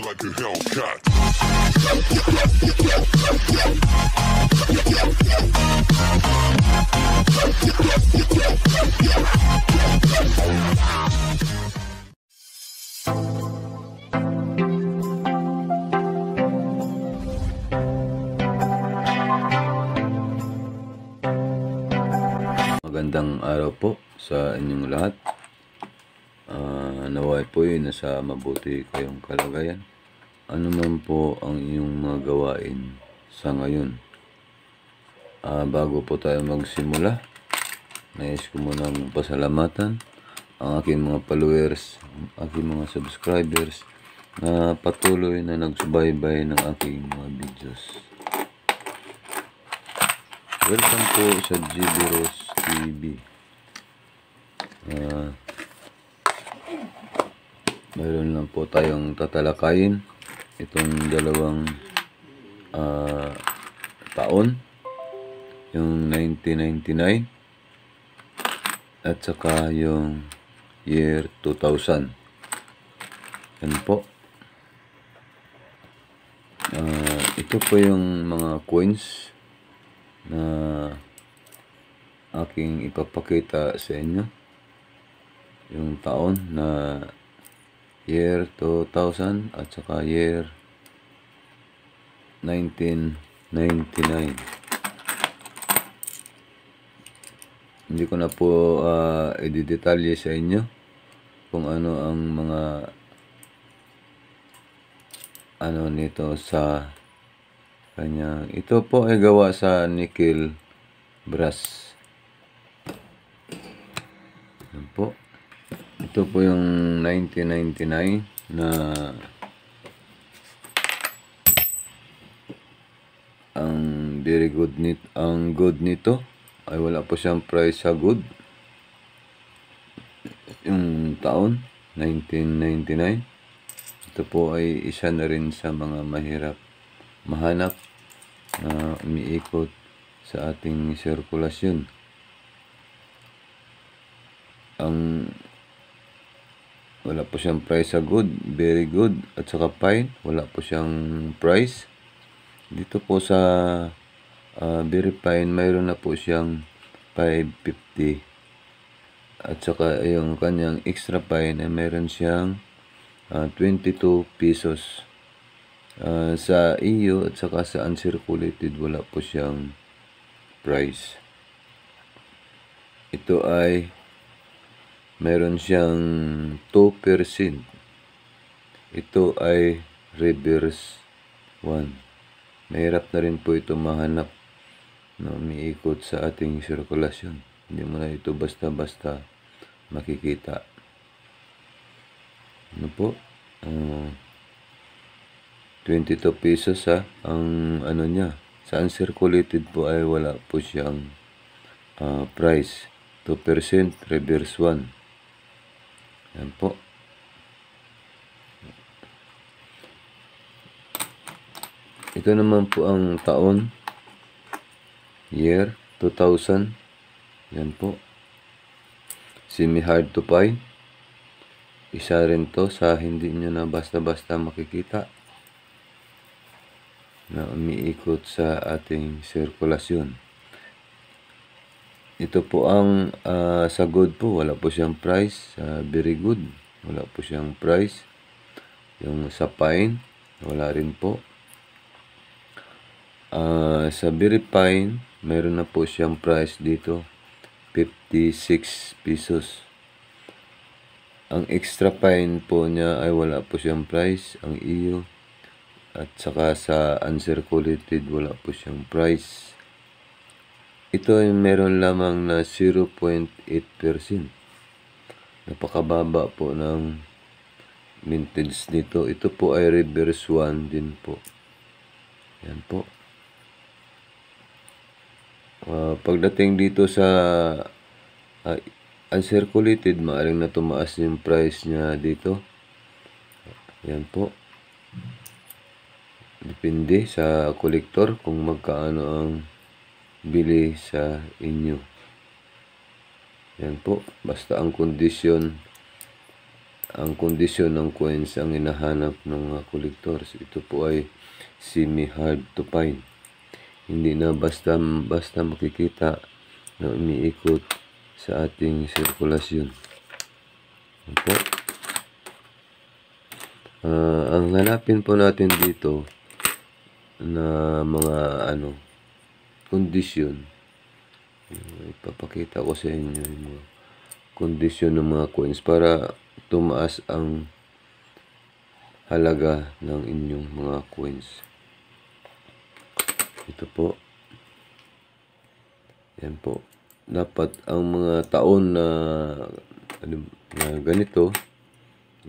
like a Hellcat. Magandang araw po sa inyong lahat. Naway po nasa mabuti kayong kalagayan. Ano man po ang inyong mga gawain sa ngayon. Bago po tayo magsimula, nais ko muna pasalamatan ang aking mga followers, aking mga subscribers na patuloy na nagsubaybay ng aking mga videos. Welcome po sa GB Ros TV. Mayroon lang po tayong tatalakayin itong dalawang taon, yung 1999 at saka yung year 2000. Yan po. Ito po yung mga coins na aking ipapakita sa inyo, yung taon na year 2000 at saka year 1999. Hindi ko na po i-detalye sa inyo kung ano ang mga nito sa kanya. Ito po ay gawa sa nickel brass. Yan po. Ito po yung 1999 na ang good nito ay wala po siyang price sa good. Yung taon 1999. Ito po ay isa na rin sa mga mahirap mahanap na umiikot sa ating sirkulasyon. Wala po siyang price sa good, very good, at saka fine, wala po siyang price. Dito po sa very fine, mayroon na po siyang 550. At saka yung kanyang extra fine ay mayroon siyang 22 pesos. Sa EU at saka sa uncirculated, wala po siyang price. Ito ay meron siyang 2%. Ito ay reverse 1. Mahirap na rin po ito mahanap na umiikot sa ating sirkulasyon. Hindi mo na ito basta-basta makikita. Ano po? 22 pesos ang ano niya. Sa uncirculated po ay wala po siyang price. 2% reverse 1. Yan po. Ito naman po ang taon, year 2000. Yan po. Semi hard to find. Isa rin to sa hindi nyo na basta-basta makikita na umiikot sa ating sirkulasyon. Ito po ang sa good po, wala po siyang price. Very good, wala po siyang price. Yung sa fine, wala rin po. Sa very fine, mayroon na po siyang price dito, 56 pesos. Ang extra fine po niya ay wala po siyang price, ang EU. At saka sa uncirculated, wala po siyang price. Ito ay meron lamang na 0.8%. Napakababa po ng mintage nito. Ito po ay reverse 1 din po. Yan po. Pagdating dito sa uncirculated, maaring na tumaas yung price niya dito. Yan po. Depende sa kolektor kung magkaano ang bili sa inyo. Yan po, basta ang kondisyon ang kondisyon ng coins ang hinahanap ng mga collectors. Ito po ay semi-hard to find. Hindi na basta makikita na umiikot sa ating sirkulasyon. Opo. Ang hanapin po natin dito na mga kondisyon, ipapakita ko sa inyo yung mga kondisyon ng mga coins para tumaas ang halaga ng inyong mga coins. Ito po. Yan po. Dapat ang mga taon na ganito,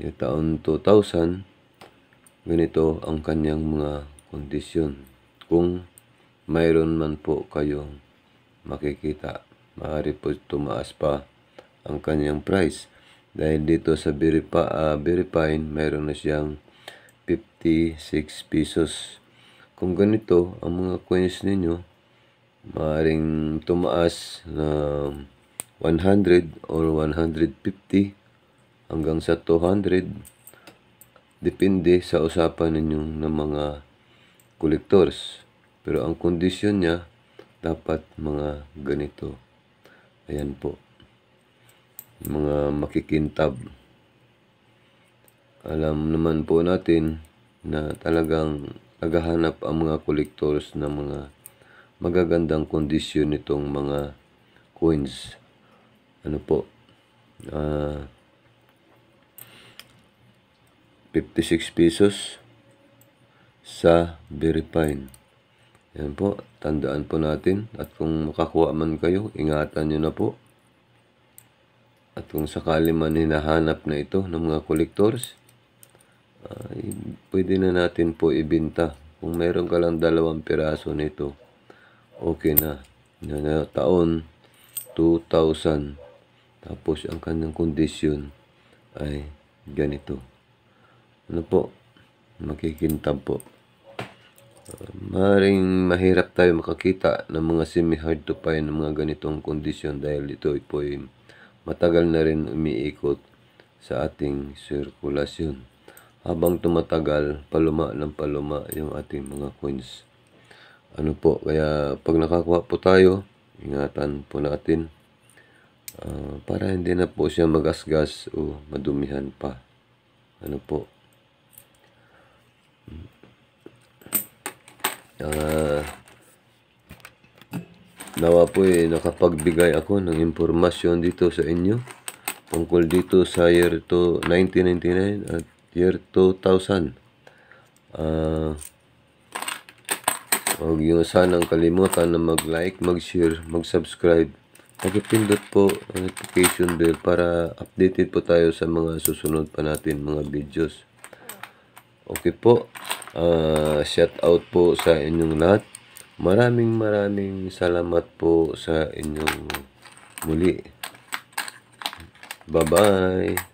yung taon 2000, ganito ang kanyang mga kondisyon. Kung mayroon man po kayong makikita, maaari po tumaas pa ang kanyang price. Dahil dito sa Verifine, mayroon na siyang 56 pesos. Kung ganito ang mga coins ninyo, maaaring tumaas na 100 or 150 hanggang sa 200. Depende sa usapan ninyong ng mga collectors. Pero ang kondisyon niya, dapat mga ganito. Ayan po. Mga makikintab. Alam naman po natin na talagang naghahanap ang mga collectors ng mga magagandang kondisyon nitong mga coins. Ano po? 56 pesos sa Verifine. Yan po, tandaan po natin. At kung makakuha man kayo, ingatan nyo na po. At kung sakali man hinahanap na ito ng mga collectors, pwede na natin po ibenta. Kung meron ka lang 2 piraso nito, okay na. Na taon 2000. Tapos ang kanyang kondisyon ay ganito. Ano po? Makikintab po. Maring mahirap tayo makakita ng mga semi-hard to find ng mga ganitong kondisyon dahil ito po ay matagal na rin umiikot sa ating sirkulasyon. Habang tumatagal, paluma ng paluma yung ating mga coins. Ano po, kaya pag nakakuha po tayo, ingatan po natin para hindi na po siya magasgas o madumihan pa. Ano po? Nawa po nakapagbigay ako ng impormasyon dito sa inyo tungkol dito sa year 1999 at year 2000. Huwag nyo sanang kalimutan na mag-like, mag-share, mag-subscribe. Pag-pindot po ang notification bell para updated po tayo sa mga susunod pa natin mga videos. Okay po. Shout out po sa inyong lahat. Maraming salamat po sa inyong muli. Bye-bye.